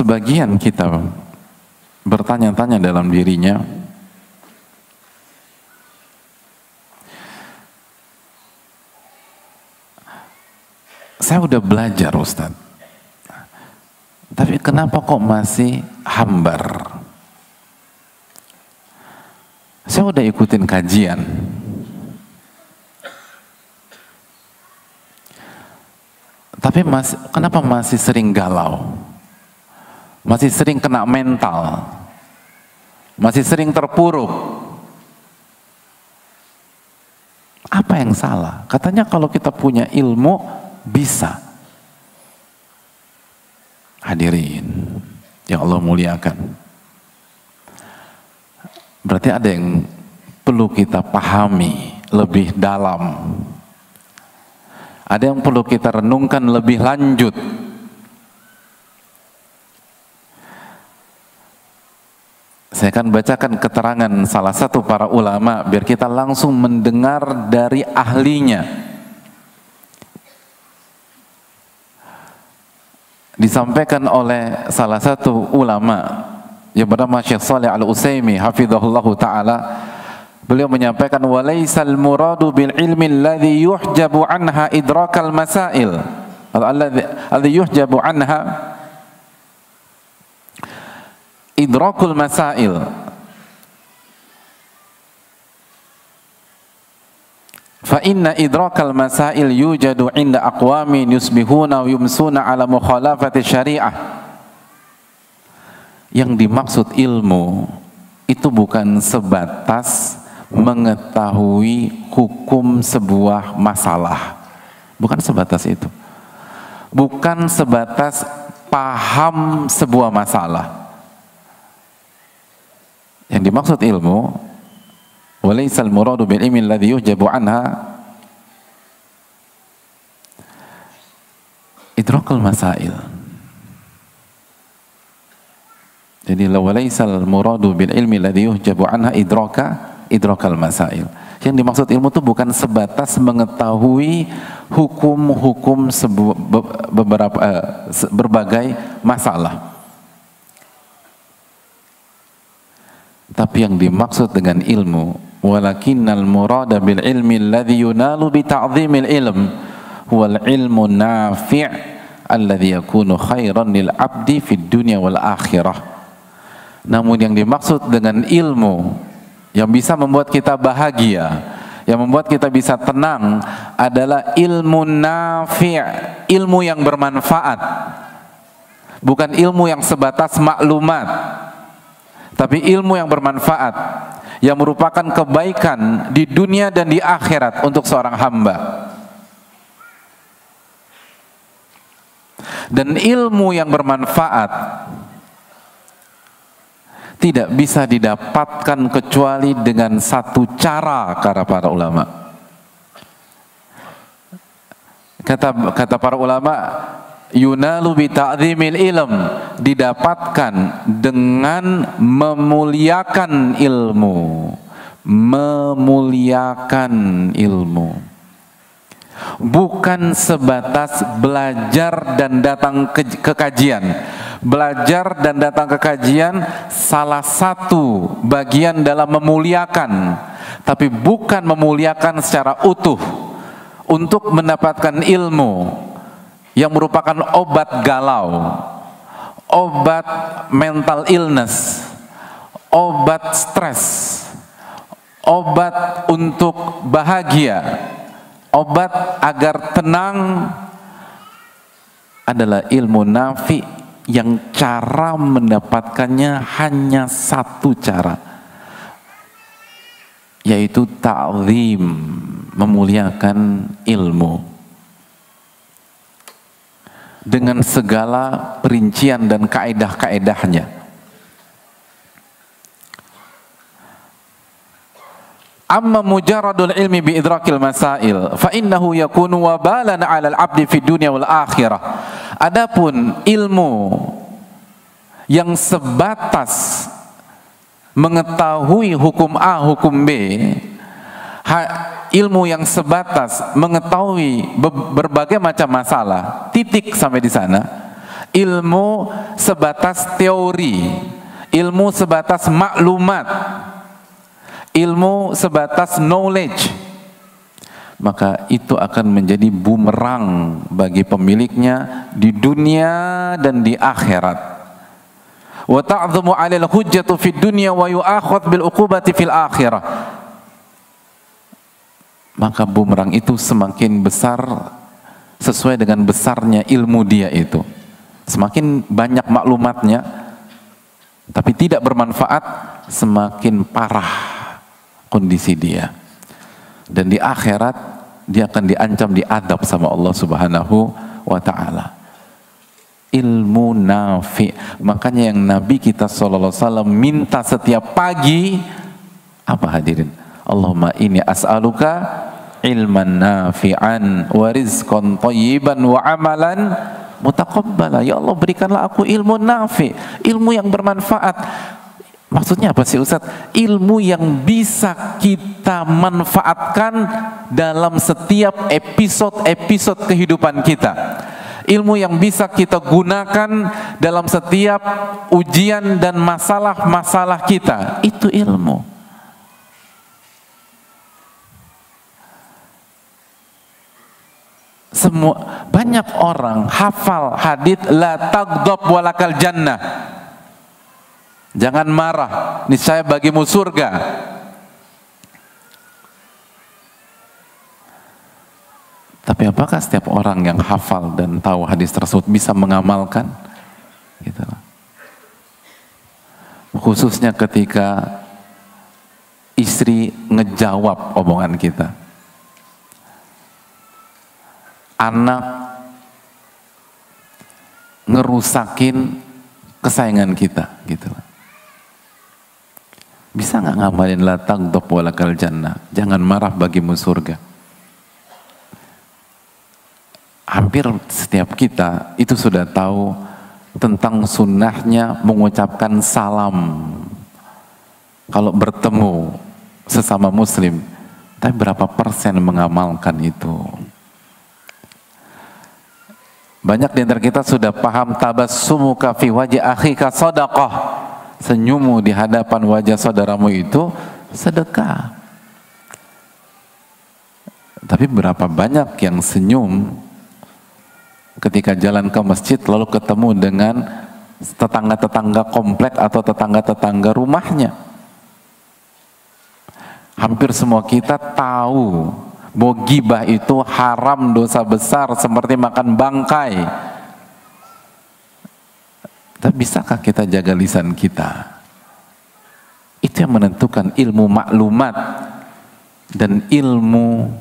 sebagian kita bertanya-tanya dalam dirinya, saya udah belajar Ustaz, tapi kenapa kok masih hambar? Saya udah ikutin kajian, tapi kenapa masih sering galau? Masih sering kena mental, masih sering terpuruk. Apa yang salah? Katanya kalau kita punya ilmu bisa. Hadirin yang Allah muliakan, berarti ada yang perlu kita pahami lebih dalam, ada yang perlu kita renungkan lebih lanjut. Saya akan bacakan keterangan salah satu para ulama biar kita langsung mendengar dari ahlinya. Disampaikan oleh salah satu ulama yang bernama Syekh Shalih Al-Utsaimin hafizahullahu taala. Beliau menyampaikan walaisal muradu bil ilmi alladhi yuhjabu anha idrakal masail, alladhi yuhjabu anha idrakul masail. Fa inna idrakal masail yujadu inda aqwamin yusbihuna wa yumsuna ala mukhalafati syariah. Yang dimaksud ilmu itu bukan sebatas mengetahui hukum sebuah masalah, bukan sebatas itu, bukan sebatas paham sebuah masalah. Yang dimaksud ilmu walaisal muradu bil ilmi alladhi yuhjabu anha idrakul masail. Jadi walaisal muradu bil ilmi alladhi yuhjabu anha idrakal masail. Yang dimaksud ilmu itu bukan sebatas mengetahui hukum-hukum berbagai masalah. Tapi yang dimaksud dengan ilmu walakinnal murada bil ilmi alladhi yunalu bi ta'dhimil ilm huwal ilmu nafi' alladhi yakunu khairan lil abdi fid dunya wal akhirah. Namun yang dimaksud dengan ilmu yang bisa membuat kita bahagia, yang membuat kita bisa tenang adalah ilmu nafi', ilmu yang bermanfaat. Bukan ilmu yang sebatas maklumat, tapi ilmu yang bermanfaat, yang merupakan kebaikan di dunia dan di akhirat untuk seorang hamba. Dan ilmu yang bermanfaat tidak bisa didapatkan kecuali dengan satu cara, kata para ulama. Kata para ulama, yunalu bi ta'dhimil ilm, didapatkan dengan memuliakan ilmu. Memuliakan ilmu, bukan sebatas belajar dan datang ke kajian. Belajar dan datang ke kajian salah satu bagian dalam memuliakan, tapi bukan memuliakan secara utuh. Untuk mendapatkan ilmu yang merupakan obat galau, obat mental illness, obat stres, obat untuk bahagia, obat agar tenang, adalah ilmu nafi yang cara mendapatkannya hanya satu cara, yaitu ta'zim, memuliakan ilmu dengan segala perincian dan kaedah-kaedahnya. Amma mujarradul ilmi bi idrakil masail fa innahu yakunu wabalan 'alal 'abdi fid dunya wal akhirah. Adapun ilmu yang sebatas mengetahui hukum A, hukum B, ilmu yang sebatas mengetahui berbagai macam masalah, titik sampai di sana, Ilmu sebatas teori, ilmu sebatas maklumat, ilmu sebatas knowledge, maka itu akan menjadi bumerang bagi pemiliknya di dunia dan di akhirat. Wa ta'dhamu 'alal hujjatu fid dunya wa yu'akhadh bil uqubati fil akhirah. Maka bumerang itu semakin besar sesuai dengan besarnya ilmu dia itu. Semakin banyak maklumatnya tapi tidak bermanfaat, semakin parah kondisi dia. Dan di akhirat dia akan diancam, diadab sama Allah Subhanahu wa ta'ala. Ilmu nafi. Makanya yang Nabi kita SAW minta setiap pagi apa hadirin? Allahumma inni as'aluka ilman nafi'an wa rizqan thayyiban wa amalan mutaqabbala. Ya Allah, berikanlah aku ilmu nafi, ilmu yang bermanfaat. Maksudnya apa sih Ustaz? Ilmu yang bisa kita manfaatkan dalam setiap episode kehidupan kita. Ilmu yang bisa kita gunakan dalam setiap ujian dan masalah-masalah kita. Itu ilmu. Semua banyak orang hafal hadits la taghdab walakal jannah. Jangan marah, niscaya bagimu surga. Tapi apakah setiap orang yang hafal dan tahu hadis tersebut bisa mengamalkan? Gitu. Khususnya ketika istri ngejawab omongan kita, anak ngerusakin kesayangan kita, gitu. Bisa nggak ngamalin la taghdab walakal jannah? Jangan marah bagimu surga. Hampir setiap kita itu sudah tahu tentang sunnahnya mengucapkan salam kalau bertemu sesama muslim. Tapi berapa persen mengamalkan itu? Banyak di antara kita sudah paham tabassumuka fi wajhi akhika shadaqah. Senyummu di hadapan wajah saudaramu itu sedekah. Tapi berapa banyak yang senyum ketika jalan ke masjid lalu ketemu dengan tetangga-tetangga komplek atau tetangga-tetangga rumahnya? Hampir semua kita tahu bahwa ghibah itu haram, dosa besar seperti makan bangkai. Tapi bisakah kita jaga lisan kita? Itu yang menentukan ilmu maklumat dan ilmu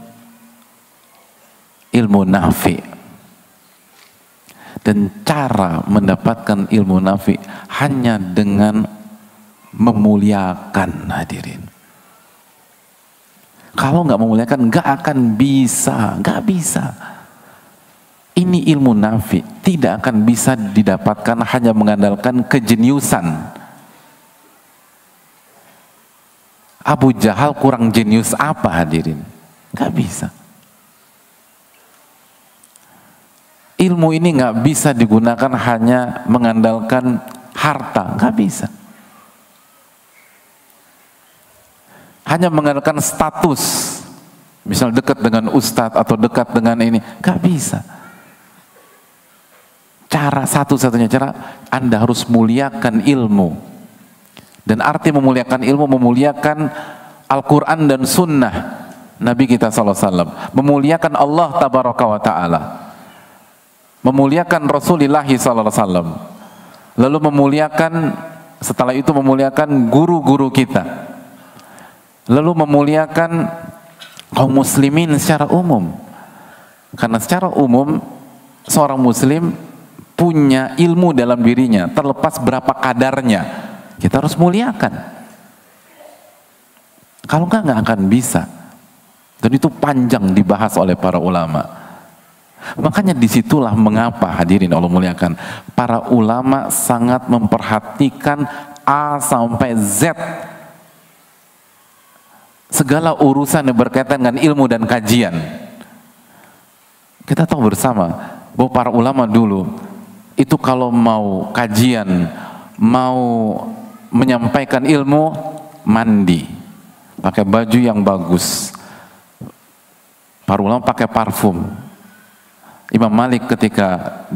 nafi. Dan cara mendapatkan ilmu nafi hanya dengan memuliakan, hadirin. Kalau nggak memuliakan nggak akan bisa, nggak bisa. Ini ilmu nafi tidak akan bisa didapatkan hanya mengandalkan kejeniusan. Abu Jahal kurang jenius apa, hadirin? Nggak bisa. Ilmu ini nggak bisa digunakan hanya mengandalkan harta, nggak bisa. Hanya mengandalkan status, misal dekat dengan ustadz atau dekat dengan ini, nggak bisa. Cara satu-satunya cara, Anda harus muliakan ilmu. Dan arti memuliakan ilmu, memuliakan Al-Quran dan Sunnah Nabi kita SAW, memuliakan Allah Tabaraka wa Ta'ala, memuliakan Rasulullah SAW, lalu memuliakan, setelah itu memuliakan guru-guru kita, lalu memuliakan kaum muslimin secara umum. Karena secara umum seorang muslim punya ilmu dalam dirinya, terlepas berapa kadarnya, kita harus muliakan. Kalau nggak akan bisa. Dan itu panjang dibahas oleh para ulama. Makanya disitulah mengapa, hadirin Allah muliakan, para ulama sangat memperhatikan A sampai Z, segala urusan yang berkaitan dengan ilmu dan kajian. Kita tahu bersama bahwa para ulama dulu itu kalau mau kajian, mau menyampaikan ilmu, mandi, pakai baju yang bagus. Para ulama pakai parfum. Imam Malik ketika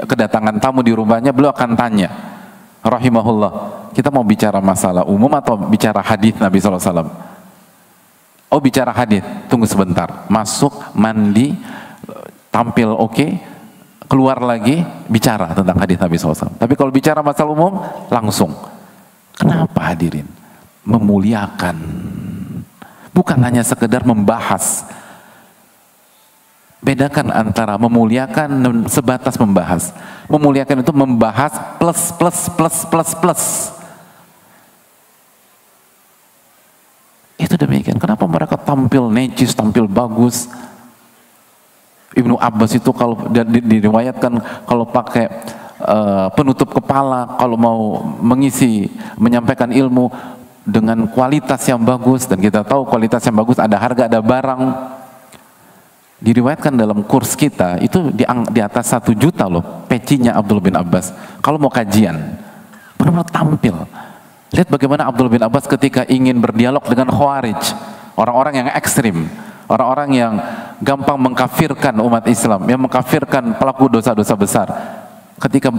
kedatangan tamu di rumahnya, beliau akan tanya, rahimahullah, kita mau bicara masalah umum atau bicara hadis Nabi SAW? Oh, bicara hadis, tunggu sebentar. Masuk, mandi, tampil oke, keluar lagi, bicara tentang hadis Nabi SAW. Tapi kalau bicara masalah umum, langsung. Kenapa hadirin? Memuliakan. Bukan hanya sekedar membahas. Bedakan antara memuliakan dan sebatas membahas. Memuliakan itu membahas plus plus plus plus plus. Itu demikian. Kenapa mereka tampil necis, tampil bagus? Ibnu Abbas itu kalau diriwayatkan kalau pakai penutup kepala, kalau mau menyampaikan ilmu dengan kualitas yang bagus, dan kita tahu kualitas yang bagus ada harga, ada barang. Diriwayatkan dalam kurs kita itu di atas 1 juta loh pecinya Abdullah bin Abbas kalau mau kajian, benar-benar tampil. Lihat bagaimana Abdullah bin Abbas ketika ingin berdialog dengan Khawarij, orang-orang yang ekstrim, orang-orang yang gampang mengkafirkan umat Islam, yang mengkafirkan pelaku dosa-dosa besar. Ketika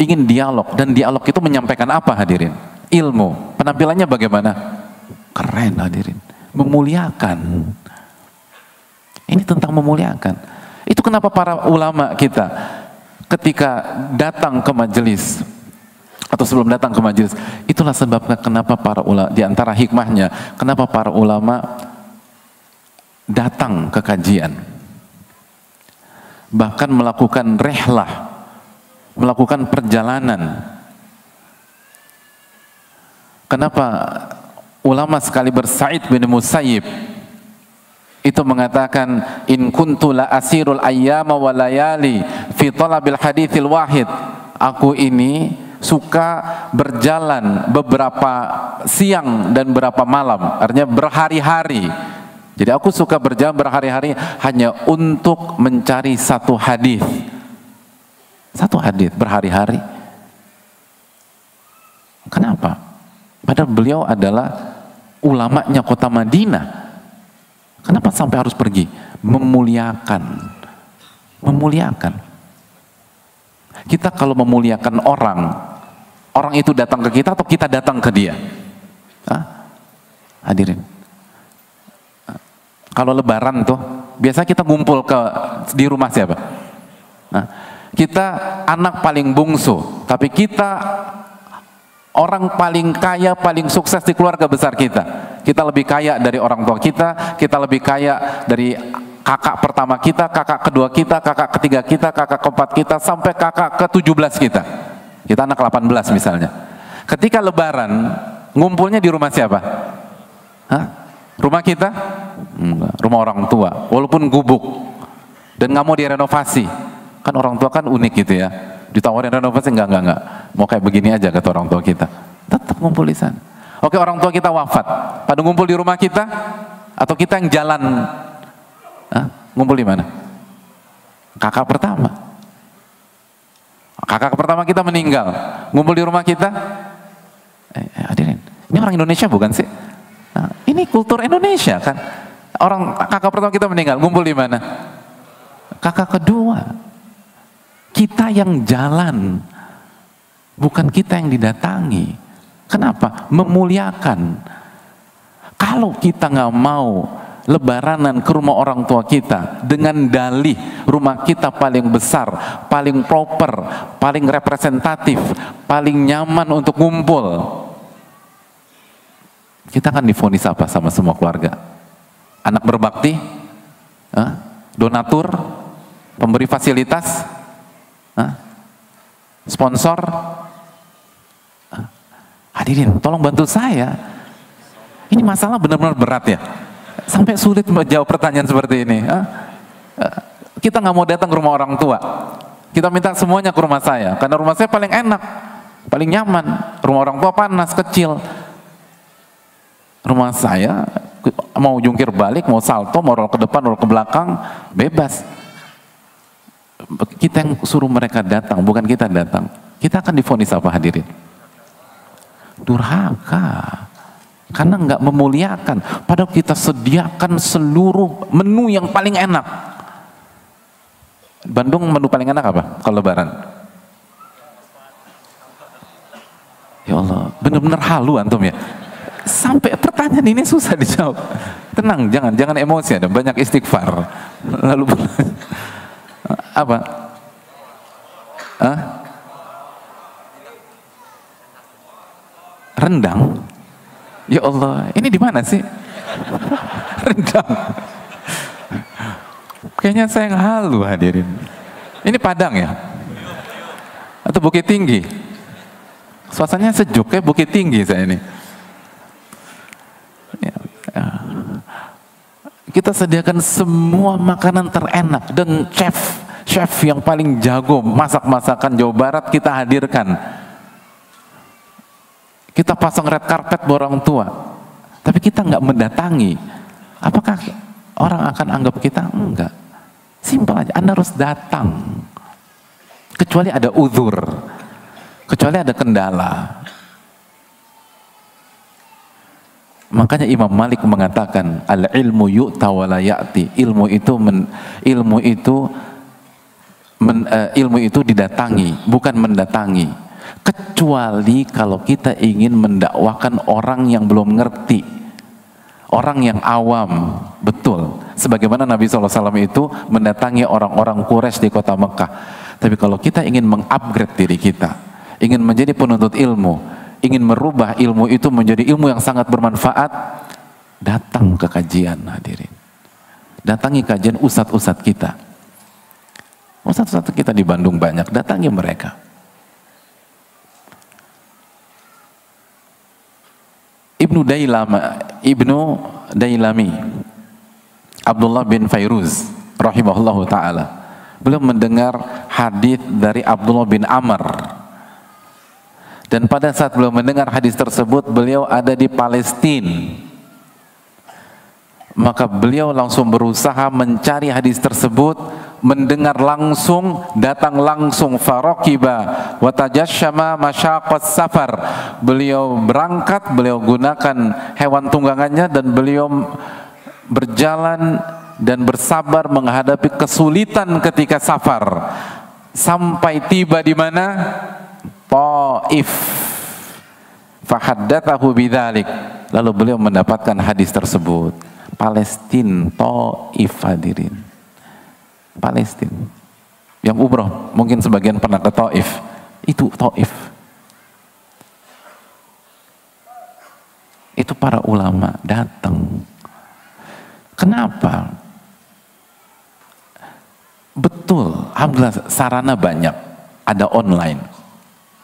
ingin dialog, dan dialog itu menyampaikan apa hadirin? Ilmu. Penampilannya bagaimana? Keren hadirin, memuliakan. Ini tentang memuliakan. Itu kenapa para ulama kita ketika datang ke majelis atau sebelum datang ke majelis, itulah sebabnya kenapa para ulama, di antara hikmahnya, kenapa para ulama datang ke kajian, bahkan melakukan rehlah, melakukan perjalanan. Kenapa ulama sekali Sa'id bin Musayyib itu mengatakan, in kuntu la asirul ayyama wa layali fi talabil haditsil wahid. Aku ini suka berjalan beberapa siang dan beberapa malam, artinya berhari-hari. Jadi aku suka berjalan berhari-hari hanya untuk mencari satu hadis. Satu hadis berhari-hari. Kenapa? Padahal beliau adalah ulamanya kota Madinah. Kenapa sampai harus pergi? Memuliakan. Memuliakan. Kita kalau memuliakan orang, orang itu datang ke kita atau kita datang ke dia? Hah? Hadirin. Kalau lebaran tuh, biasa kita ngumpul di rumah siapa? Nah, kita anak paling bungsu, tapi kita orang paling kaya, paling sukses di keluarga besar kita. Kita lebih kaya dari orang tua kita lebih kaya dari kakak pertama kita, kakak kedua kita, kakak ketiga kita, kakak keempat kita, sampai kakak ke-17 kita. Kita anak 18 misalnya. Ketika lebaran, ngumpulnya di rumah siapa? Hah? Rumah kita? Enggak, rumah orang tua, walaupun gubuk. Dan nggak mau direnovasi. Kan orang tua kan unik gitu ya. Ditawarin renovasi, enggak. Mau kayak begini aja kata orang tua kita. Tetap ngumpul di sana. Oke, orang tua kita wafat, pada ngumpul di rumah kita atau kita yang jalan? Hah? Ngumpul di mana? Kakak pertama. Kakak pertama kita meninggal, ngumpul di rumah kita. Hadirin, ini orang Indonesia bukan sih? Nah, ini kultur Indonesia kan. Orang kakak pertama kita meninggal, ngumpul di mana? Kakak kedua. Kita yang jalan, bukan kita yang didatangi. Kenapa? Memuliakan. Kalau kita nggak mau lebaranan ke rumah orang tua kita dengan dalih rumah kita paling besar, paling proper, paling representatif, paling nyaman untuk ngumpul, kita akan divonis apa sama semua keluarga? Anak berbakti? Donatur? Pemberi fasilitas? Sponsor? Hadirin, tolong bantu saya. Ini masalah benar-benar berat ya. Sampai sulit menjawab pertanyaan seperti ini. Kita nggak mau datang ke rumah orang tua. Kita minta semuanya ke rumah saya. Karena rumah saya paling enak, paling nyaman. Rumah orang tua panas, kecil. Rumah saya mau jungkir balik, mau salto, mau roll ke depan, roll ke belakang, bebas. Kita yang suruh mereka datang, bukan kita datang. Kita akan divonis apa hadirin? Durhaka. Karena nggak memuliakan. Padahal kita sediakan seluruh menu yang paling enak. Bandung menu paling enak apa kalau lebaran? Ya Allah, benar-benar halu antum ya. Sampai pertanyaan ini susah dijawab. Tenang, jangan emosi, ada banyak istighfar. Lalu apa? Hah? Rendang? Ya Allah, ini di mana sih? Rendang. Kayaknya saya yang halu hadirin. Ini Padang ya? Atau Bukit Tinggi? Suasananya sejuk kayak Bukit Tinggi saya ini. Kita sediakan semua makanan terenak dan chef yang paling jago masak-masakan Jawa Barat kita hadirkan. Kita pasang red carpet buat orang tua, tapi kita nggak mendatangi. Apakah orang akan anggap kita? Enggak. Simpel aja, Anda harus datang. Kecuali ada uzur, kecuali ada kendala. Makanya Imam Malik mengatakan al-ilmu yu'ta wa la ya'ti. Ilmu itu didatangi, bukan mendatangi. Kecuali kalau kita ingin mendakwakan orang yang belum ngerti, orang yang awam, betul. Sebagaimana Nabi SAW itu mendatangi orang-orang Quraisy di kota Mekah. Tapi kalau kita ingin mengupgrade diri kita, ingin menjadi penuntut ilmu, ingin merubah ilmu itu menjadi ilmu yang sangat bermanfaat, datang ke kajian hadirin. Datangi kajian ustadz-ustadz kita. Ustadz-ustadz kita di Bandung banyak, datangi mereka. Ibnu Dailami, Abdullah bin Fairuz rahimahullahu ta'ala, beliau mendengar hadis dari Abdullah bin Amr, dan pada saat beliau mendengar hadis tersebut beliau ada di Palestina. Maka beliau langsung berusaha mencari hadis tersebut, mendengar langsung, datang langsung, faraqiba wa tajasyama masyaqas safar. Beliau berangkat, beliau gunakan hewan tunggangannya dan beliau berjalan dan bersabar menghadapi kesulitan ketika safar. Sampai tiba di mana? Taif. Fahaddatsahu bidzalik. Lalu beliau mendapatkan hadis tersebut. Palestina, Taif hadirin. Palestina. Yang umroh, mungkin sebagian pernah ke Taif. Itu Taif. Itu para ulama datang. Kenapa? Betul, alhamdulillah sarana banyak. Ada online.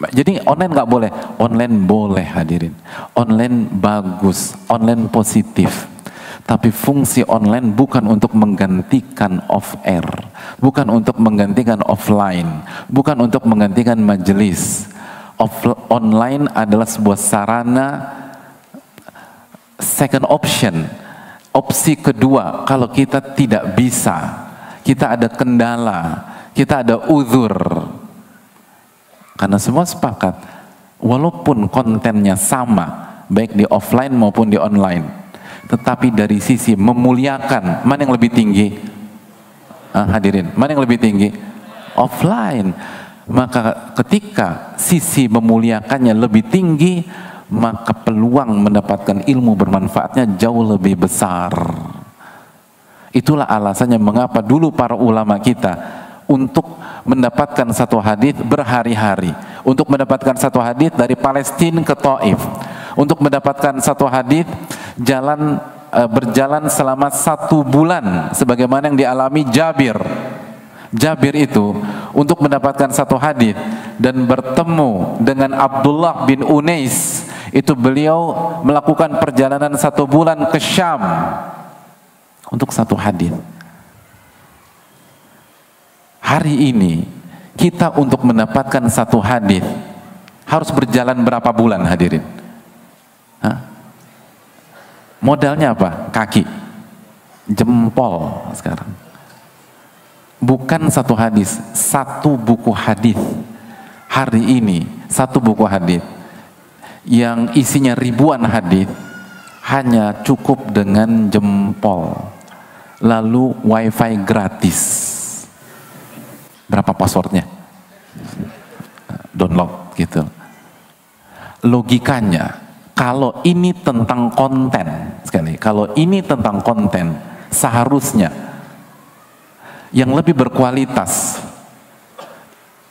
Jadi online nggak boleh, online boleh hadirin. Online bagus, online positif. Tapi fungsi online bukan untuk menggantikan off air, bukan untuk menggantikan offline, bukan untuk menggantikan majelis. Online adalah sebuah sarana second option, opsi kedua kalau kita tidak bisa, kita ada kendala, kita ada uzur. Karena semua sepakat, walaupun kontennya sama, baik di offline maupun di online, tetapi dari sisi memuliakan, mana yang lebih tinggi? Hadirin, mana yang lebih tinggi? Offline. Maka ketika sisi memuliakannya lebih tinggi, maka peluang mendapatkan ilmu bermanfaatnya jauh lebih besar. Itulah alasannya mengapa dulu para ulama kita untuk mendapatkan satu hadis berhari-hari, untuk mendapatkan satu hadis dari Palestina ke Taif, untuk mendapatkan satu hadis berjalan selama 1 bulan sebagaimana yang dialami Jabir. Jabir itu untuk mendapatkan satu hadis dan bertemu dengan Abdullah bin Unais, itu beliau melakukan perjalanan 1 bulan ke Syam untuk satu hadis. Hari ini kita untuk mendapatkan satu hadis harus berjalan berapa bulan hadirin? Modalnya apa? Kaki, jempol sekarang. bukan satu hadis, satu buku hadis. Hari ini satu buku hadis yang isinya ribuan hadis hanya cukup dengan jempol, lalu wifi gratis. Berapa passwordnya? Download gitu. Logikanya, kalau ini tentang konten, sekali, kalau ini tentang konten, seharusnya yang lebih berkualitas,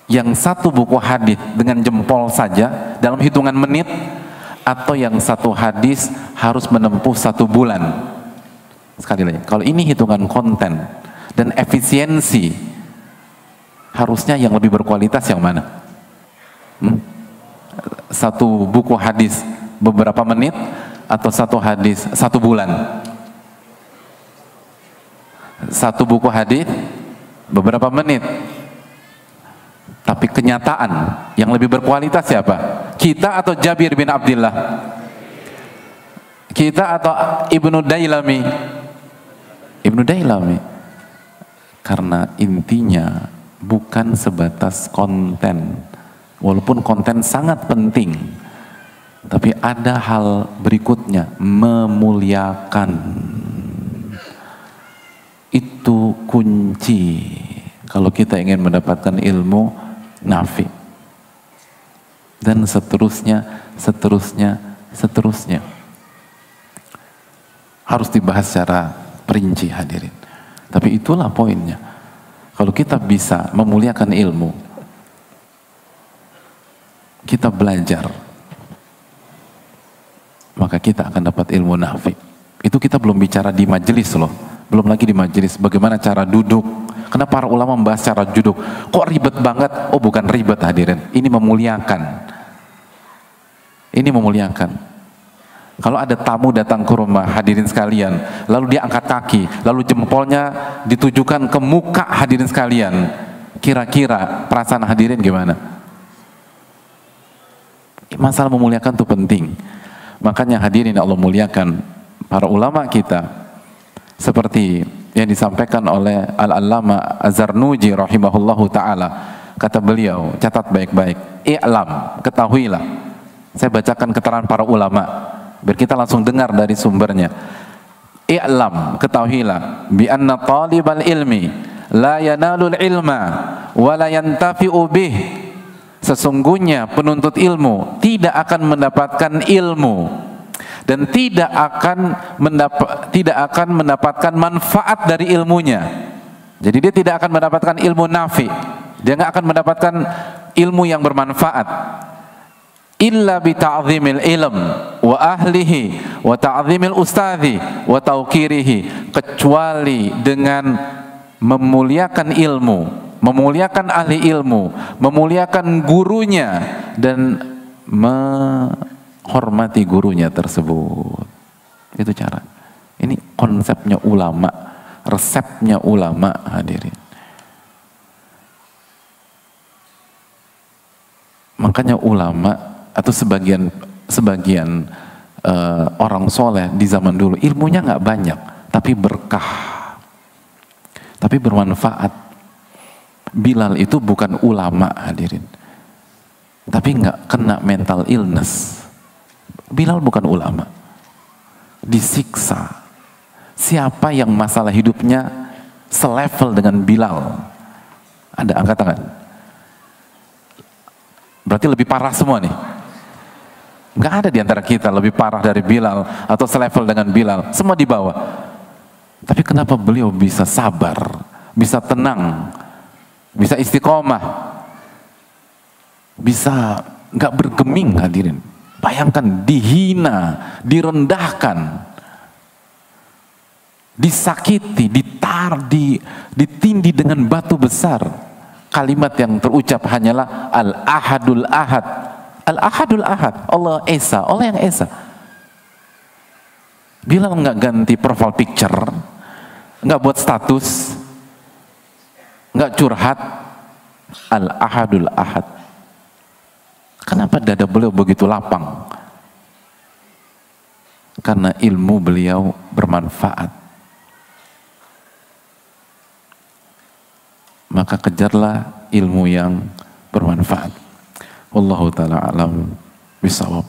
yang satu buku hadis dengan jempol saja dalam hitungan menit, atau yang satu hadis harus menempuh 1 bulan. Sekali lagi, kalau ini hitungan konten dan efisiensi, harusnya yang lebih berkualitas yang mana? Satu buku hadis beberapa menit atau satu hadis 1 bulan? Satu buku hadis beberapa menit, tapi kenyataan yang lebih berkualitas siapa? Kita atau Jabir bin Abdullah? Kita atau Ibnu Dailami? Ibnu Dailami. Karena intinya bukan sebatas konten, walaupun konten sangat penting, tapi ada hal berikutnya, memuliakan. Itu kunci kalau kita ingin mendapatkan ilmu nafi. Dan seterusnya, harus dibahas secara perinci, hadirin. Tapi itulah poinnya. Kalau kita bisa memuliakan ilmu, kita belajar, maka kita akan dapat ilmu nafi. Itu kita belum bicara di majelis loh. Belum lagi di majelis bagaimana cara duduk. Kenapa para ulama membahas cara duduk? Kok ribet banget? Oh, bukan ribet, hadirin. Ini memuliakan. Ini memuliakan. Kalau ada tamu datang ke rumah, hadirin sekalian, lalu dia angkat kaki, lalu jempolnya ditujukan ke muka hadirin sekalian, kira-kira perasaan hadirin gimana? Masalah memuliakan itu penting. Makanya hadirin Allah muliakan, para ulama kita seperti yang disampaikan oleh Al-Allama Az-Zarnuji rahimahullahu ta'ala. Kata beliau, catat baik-baik, i'lam, ketahuilah. Saya bacakan keterangan para ulama biar kita langsung dengar dari sumbernya. I'lam, ketahuilah, bi anna talibal ilmi la yanalul ilma wa la yantafi'u bih. Sesungguhnya penuntut ilmu tidak akan mendapatkan ilmu dan tidak akan mendapatkan manfaat dari ilmunya. Jadi dia tidak akan mendapatkan ilmu nafi, dia nggak akan mendapatkan ilmu yang bermanfaat. Illa bi ta'zimil ilm wa ahlihi wa ta'zimil ustadhi wa tauqirihi, kecuali dengan memuliakan ilmu, memuliakan ahli ilmu, memuliakan gurunya, dan hormati gurunya tersebut. Itu cara. Ini konsepnya ulama, resepnya ulama, hadirin. Makanya ulama atau sebagian orang soleh di zaman dulu ilmunya nggak banyak, tapi berkah, tapi bermanfaat. Bilal itu bukan ulama, hadirin, tapi nggak kena mental illness. Bilal bukan ulama, disiksa. Siapa yang masalah hidupnya selevel dengan Bilal? Ada angkat tangan. Berarti lebih parah semua nih. Nggak ada di antara kita lebih parah dari Bilal atau selevel dengan Bilal. Semua di bawah. Tapi kenapa beliau bisa sabar, bisa tenang, bisa istiqomah, bisa nggak bergeming, hadirin? Bayangkan, dihina, direndahkan, disakiti, ditindih dengan batu besar. Kalimat yang terucap hanyalah Al-Ahadul Ahad. Al-Ahadul Ahad, Allah Esa, Allah yang Esa. Bilal nggak ganti profile picture, nggak buat status, nggak curhat. Al-Ahadul Ahad. Kenapa dada beliau begitu lapang? Karena ilmu beliau bermanfaat. maka kejarlah ilmu yang bermanfaat. Wallahu ta'ala alam bisawab.